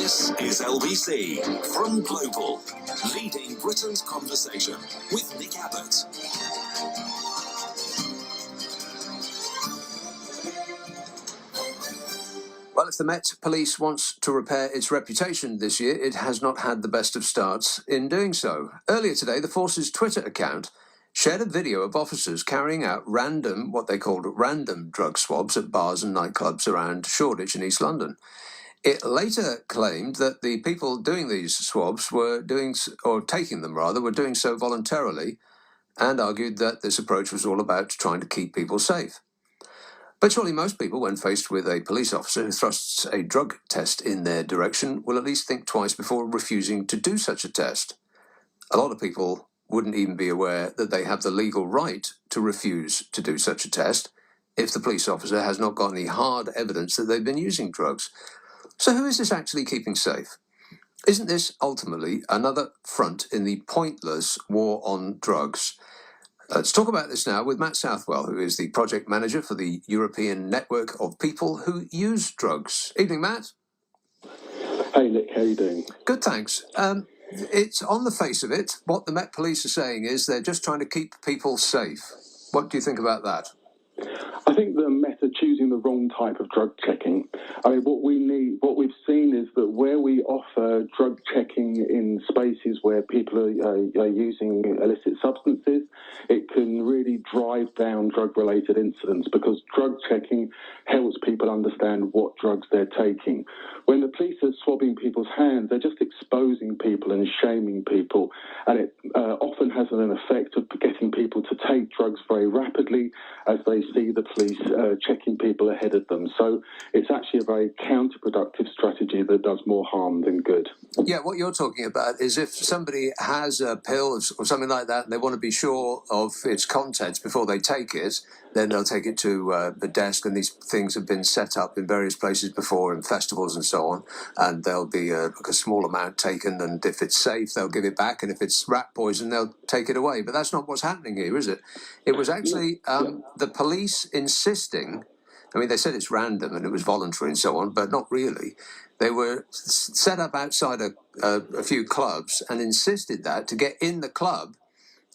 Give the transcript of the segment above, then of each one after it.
This is LBC from Global, leading Britain's conversation with Nick Abbott. Well, if the Met Police wants to repair its reputation this year, it has not had the best of starts in doing so. Earlier today, the force's Twitter account shared a video of officers carrying out what they called random drug swabs at bars and nightclubs around Shoreditch in East London. It later claimed that the people doing these swabs were doing so voluntarily, and argued that this approach was all about trying to keep people safe. But surely most people, when faced with a police officer who thrusts a drug test in their direction, will at least think twice before refusing to do such a test. A lot of people wouldn't even be aware that they have the legal right to refuse to do such a test if the police officer has not got any hard evidence that they've been using drugs. So who is this actually keeping safe? Isn't this ultimately another front in the pointless war on drugs? Let's talk about this now with Matt Southwell, who is the project manager for the European Network of People Who Use Drugs. Evening, Matt. Hey, Nick, how you doing? Good, thanks. It's on the face of it, what the Met Police are saying is they're just trying to keep people safe. What do you think about that? I think the Met are choosing the wrong type of drug checking. I mean, what we've seen is that where we offer drug checking in spaces where people are using illicit substances, it can really drive down drug-related incidents because drug checking helps people understand what drugs they're taking. When the police are swabbing people's hands, they're just exposing people and shaming people, and it often has an effect of getting people to take drugs very rapidly as they see the police checking people ahead of them. So it's actually a very counterproductive strategy that does more harm than good. Yeah, what you're talking about is if somebody has a pill or something like that and they want to be sure of its contents before they take it, then they'll take it to the desk, and these things have been set up in various places before, in festivals and so on, and there'll be a small amount taken, and if it's safe, they'll give it back, and if it's rat poison, they'll take it away. But that's not what's happening here, is it? It was actually the police insisting, I mean, they said it's random and it was voluntary and so on, but not really. They were set up outside a few clubs and insisted that to get in the club,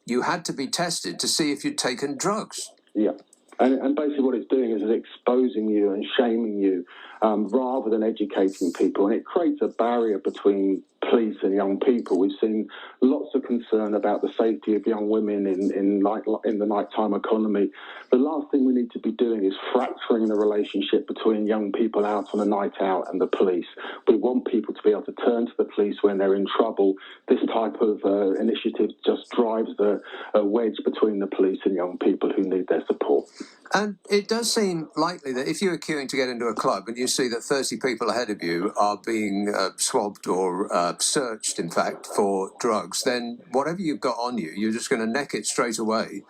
you had to be tested to see if you'd taken drugs. Yeah. And basically what it's doing is it's exposing you and shaming you rather than educating people. And it creates a barrier between police and young people. We've seen lots of concern about the safety of young women in the nighttime economy. The last thing we need to be doing is fracturing the relationship between young people out on a night out and the police. We want people to be able to turn to the police when they're in trouble. This type of initiative just drives a wedge between the police and young people who need their support. And it does seem likely that if you're queuing to get into a club and you see that 30 people ahead of you are being swabbed or searched, in fact, for drugs, then whatever you've got on you, you're just going to neck it straight away,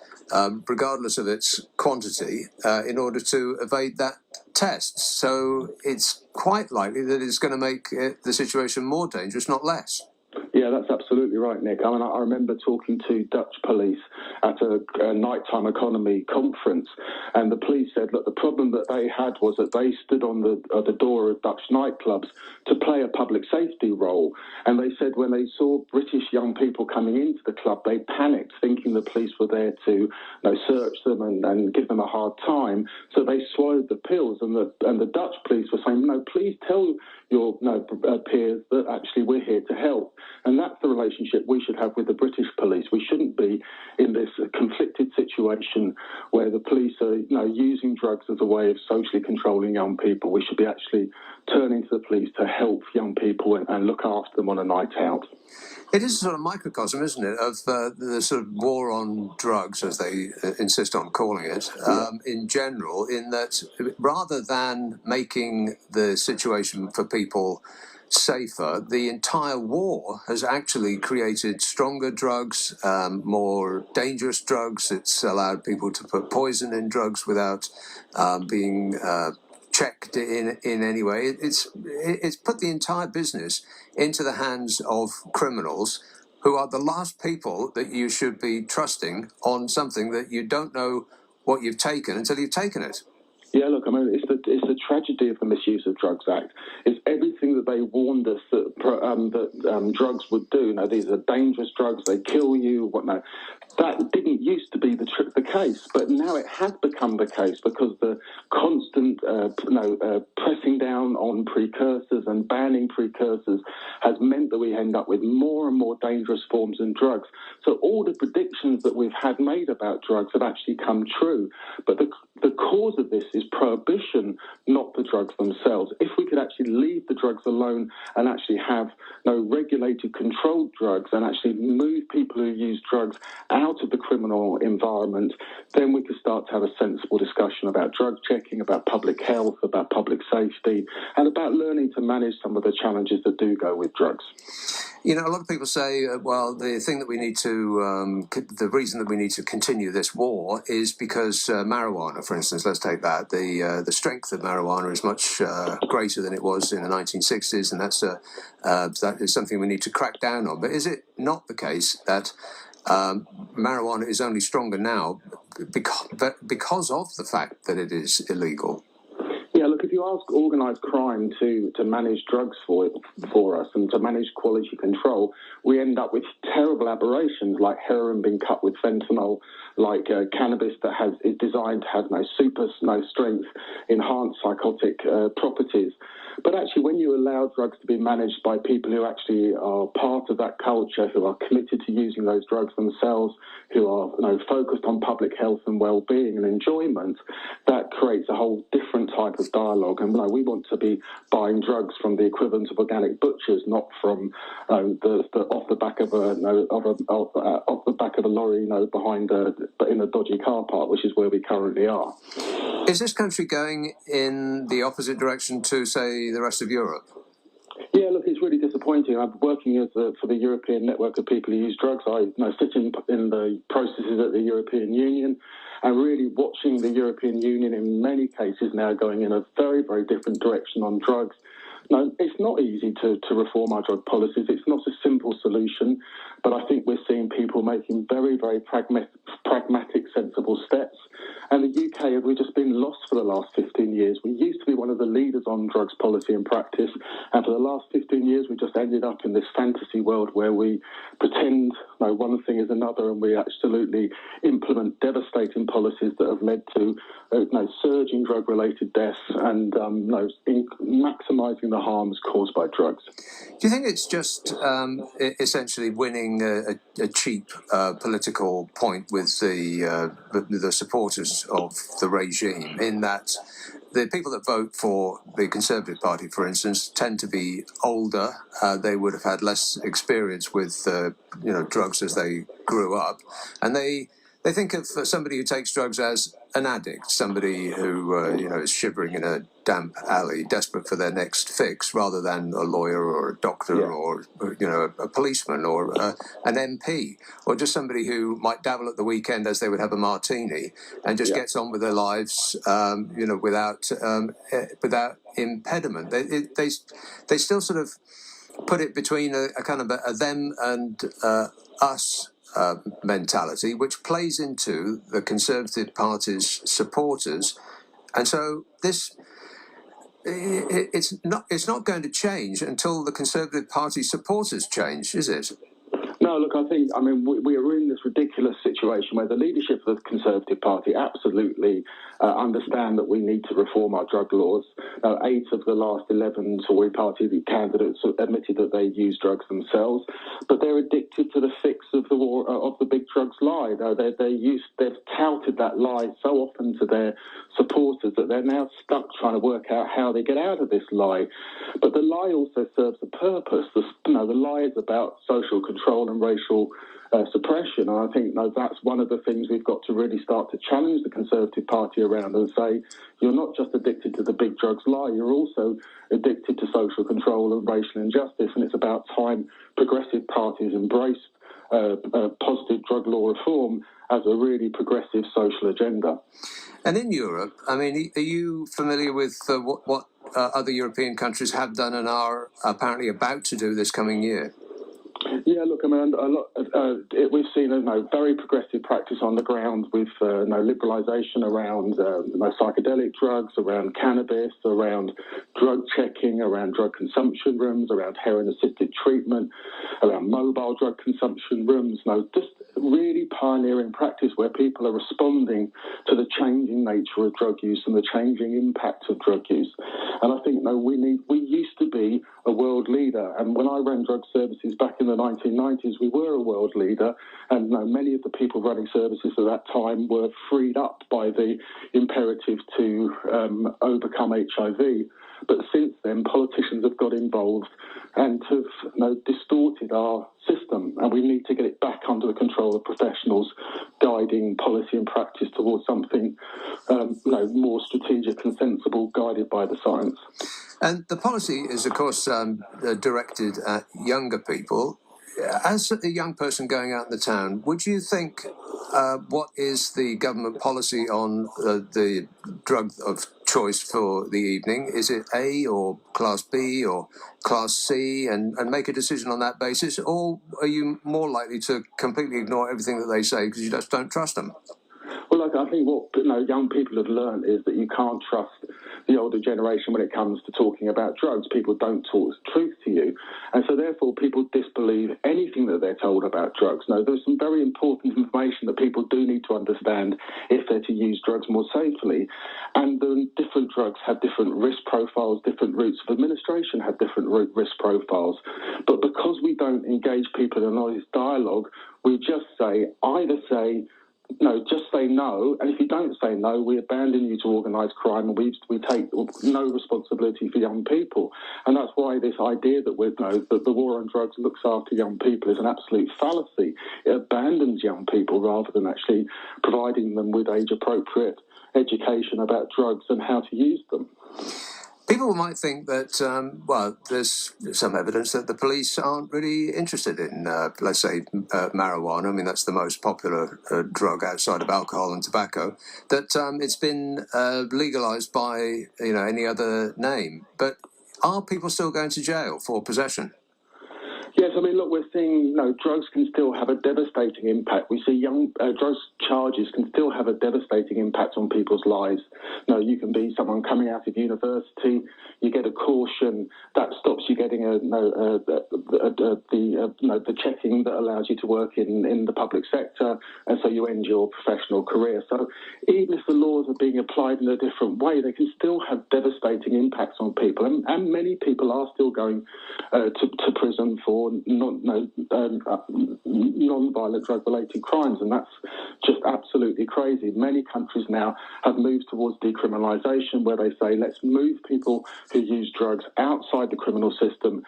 regardless of its quantity, in order to evade that test. So it's quite likely that it's going to make the situation more dangerous, not less. Yeah, that's absolutely right, Nick. I mean, I remember talking to Dutch police at a nighttime economy conference, and the police said, look, the problem that they had was that they stood on the door of Dutch nightclubs to play a public safety role. And they said when they saw British young people coming into the club, they panicked, thinking the police were there to search them and give them a hard time. So they swallowed the pills, and the Dutch police were saying, no, please tell your peers that actually we're here to help. And that's the relationship we should have with the British police. We shouldn't be in this conflicted situation where the police are using drugs as a way of socially controlling young people. We should be actually turning to the police to help young people and look after them on a night out. It is a sort of microcosm, isn't it, of the sort of war on drugs, as they insist on calling it, in general, in that rather than making the situation for people safer, the entire war has actually created stronger drugs, more dangerous drugs. It's allowed people to put poison in drugs without being checked in any way. It's put the entire business into the hands of criminals who are the last people that you should be trusting on something that you don't know what you've taken until you've taken it. Yeah, look, I mean, it's the tragedy legacy of the Misuse of Drugs Act. It's everything that they warned us that drugs would do. Now, these are dangerous drugs, they kill you, whatnot. That didn't used to be the case, but now it has become the case because the constant pressing down on precursors and banning precursors has meant that we end up with more and more dangerous forms of drugs. So all the predictions that we've had made about drugs have actually come true. But the cause of this is prohibition, not the drugs themselves. If we could actually leave the drugs alone and actually have regulated, controlled drugs and actually move people who use drugs out of the criminal environment, then we could start to have a sensible discussion about drug checking, about public health, about public safety, and about learning to manage some of the challenges that do go with drugs. You know, a lot of people say, well, the thing that we need to, the reason that we need to continue this war is because marijuana, for instance, let's take that. The strength of marijuana is much greater than it was in the 1960s, and that is something we need to crack down on. But is it not the case that marijuana is only stronger now because of the fact that it is illegal? Yeah, look, if you ask organised crime to manage drugs for us and to manage quality control, we end up with terrible aberrations like heroin being cut with fentanyl, like cannabis that is designed to have no strength, enhanced psychotic properties. But actually, when you allow drugs to be managed by people who actually are part of that culture, who are committed to using those drugs themselves, who are focused on public health and well-being and enjoyment, that creates a whole different type of dialogue. And we want to be buying drugs from the equivalent of organic butchers, not from off the back of a lorry, behind in a dodgy car park, which is where we currently are. Is this country going in the opposite direction to, say, the rest of Europe? Yeah, look, it's really disappointing. I'm working for the European Network of People Who Use Drugs. I sit in the processes at the European Union and really watching the European Union in many cases now going in a very, very different direction on drugs. No, it's not easy to reform our drug policies. It's not a simple solution, but I think we're seeing people making very, very pragmatic, sensible steps. And the UK, we've just been lost for the last 15 years. We used to be one of the leaders on drugs policy and practice, and for the last 15 years, we just ended up in this fantasy world where we pretend one thing is another, and we absolutely implement devastating policies that have led to surging drug-related deaths and maximising the harms caused by drugs. Do you think it's just essentially winning a cheap political point with the supporters of the regime, in that the people that vote for the Conservative Party, for instance, tend to be older. They would have had less experience with drugs as they grew up, and they think of somebody who takes drugs as an addict, somebody who is shivering in a damp alley, desperate for their next fix, rather than a lawyer or a doctor or a policeman or an MP, or just somebody who might dabble at the weekend as they would have a martini and just gets on with their lives, without impediment. They still sort of put it between a kind of a them and us mentality, which plays into the Conservative Party's supporters, and so it's not going to change until the Conservative Party supporters change, is it? No, look, we are in this ridiculous situation where the leadership of the Conservative Party absolutely understand that we need to reform our drug laws. 8 of the last 11 Tory party candidates admitted that they use drugs themselves, but they're addicted to the fix of the war of the big drugs lie. They've touted that lie so often to their supporters that they're now stuck trying to work out how they get out of this lie. But the lie also serves a purpose. The lie is about social control and racial suppression, and I think that's one of the things we've got to really start to challenge the Conservative Party around and say, you're not just addicted to the big drugs lie, you're also addicted to social control and racial injustice, and it's about time progressive parties embraced positive drug law reform as a really progressive social agenda. And in Europe, are you familiar with what other European countries have done and are apparently about to do this coming year? Yeah, look, I mean, we've seen very progressive practice on the ground with liberalisation around psychedelic drugs, around cannabis, around drug checking, around drug consumption rooms, around heroin-assisted treatment, around mobile drug consumption rooms. Just really pioneering practice where people are responding to the changing nature of drug use and the changing impact of drug use. And I think we used to be a world leader, and when I ran drug services back in the 1990s, we were a world leader, and many of the people running services at that time were freed up by the imperative to overcome HIV. But since then, politicians have got involved and have distorted our system, and we need to get it back under the control of professionals guiding policy and practice towards something more strategic and sensible, guided by the science. And the policy is, of course, directed at younger people. As a young person going out in the town, would you think what is the government policy on the drug of choice for the evening? Is it A or Class B or Class C, and make a decision on that basis? Or are you more likely to completely ignore everything that they say because you just don't trust them? Well, I think what young people have learned is that you can't trust the older generation when it comes to talking about drugs. People don't talk truth to you. And so therefore people disbelieve anything that they're told about drugs. Now, there's some very important information that people do need to understand if they're to use drugs more safely. And the different drugs have different risk profiles, different routes of administration have different risk profiles. But because we don't engage people in an honest dialogue, we just either say, just say no, and if you don't say no, we abandon you to organised crime, and we take no responsibility for young people. And that's why this idea that that the war on drugs looks after young people is an absolute fallacy. It abandons young people rather than actually providing them with age-appropriate education about drugs and how to use them. People might think that, there's some evidence that the police aren't really interested in, let's say, marijuana. I mean, that's the most popular drug outside of alcohol and tobacco, that it's been legalised by, any other name. But are people still going to jail for possession? Yes, I mean, look, we're seeing, drugs can still have a devastating impact. We see drugs charges can still have a devastating impact on people's lives. You can be someone coming out of university, you get a caution, that stops you getting the checking that allows you to work in the public sector, and so you end your professional career. So even if the laws are being applied in a different way, they can still have devastating impacts on people, and many people are still going to prison for non-violent drug-related crimes, and that's just absolutely crazy. Many countries now have moved towards decriminalisation, where they say, let's move people who use drugs outside the criminal system,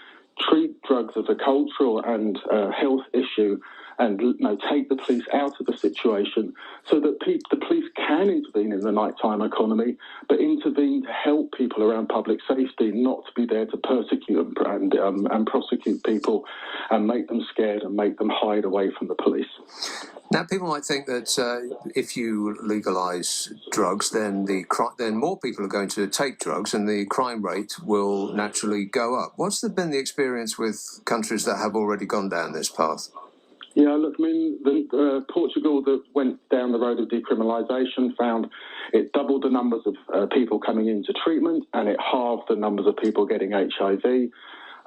treat drugs as a cultural and health issue, and take the police out of the situation so that the police can intervene in the nighttime economy, but intervene to help people around public safety, not to be there to persecute and prosecute people and make them scared and make them hide away from the police. Now, people might think that if you legalise drugs, then more people are going to take drugs and the crime rate will naturally go up. What's been the experience with countries that have already gone down this path? Yeah, look, I mean, Portugal that went down the road of decriminalisation found it doubled the numbers of people coming into treatment, and it halved the numbers of people getting HIV. It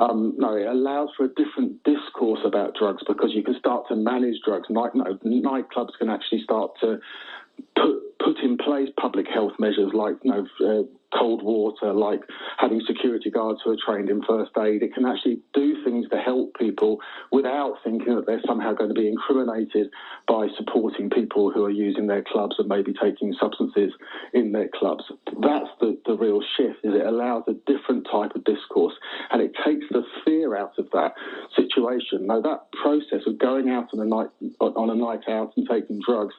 allows for a different discourse about drugs because you can start to manage drugs. Nightclubs can actually start to put in place public health measures like cold water, like having security guards who are trained in first aid. It can actually do things to help people without thinking that they're somehow going to be incriminated by supporting people who are using their clubs and maybe taking substances in their clubs. That's the real shift, is it allows a different type of discourse, and it takes the fear out of that situation. Now, that process of going out on a night out and taking drugs,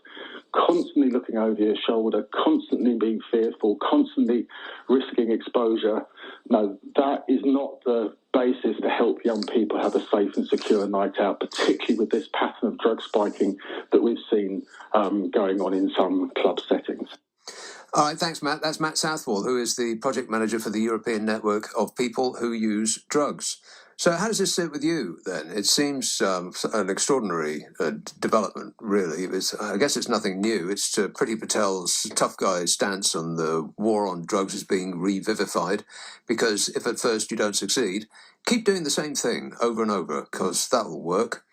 constantly looking over your shoulder, constantly being fearful, constantly risking exposure, that is not the basis to help young people have a safe and secure night out, particularly with this pattern of drug spiking that we've seen going on in some club settings. All right, thanks, Matt. That's Matt Southwell, who is the project manager for the European Network of People Who Use Drugs. So how does this sit with you, then? It seems an extraordinary development, really. I guess it's nothing new. It's Priti Patel's tough guy stance on the war on drugs is being revivified, because if at first you don't succeed, keep doing the same thing over and over, because that will work.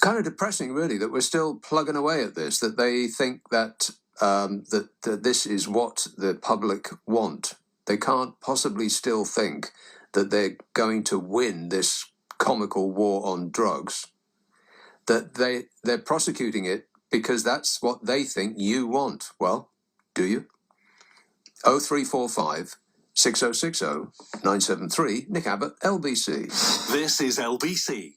Kind of depressing, really, that we're still plugging away at this, that they think that, that this is what the public want. They can't possibly still think that they're going to win this comical war on drugs, that they're prosecuting it because that's what they think you want. Well, do you? 0345 6060 973 Nick Abbott, LBC. This is LBC.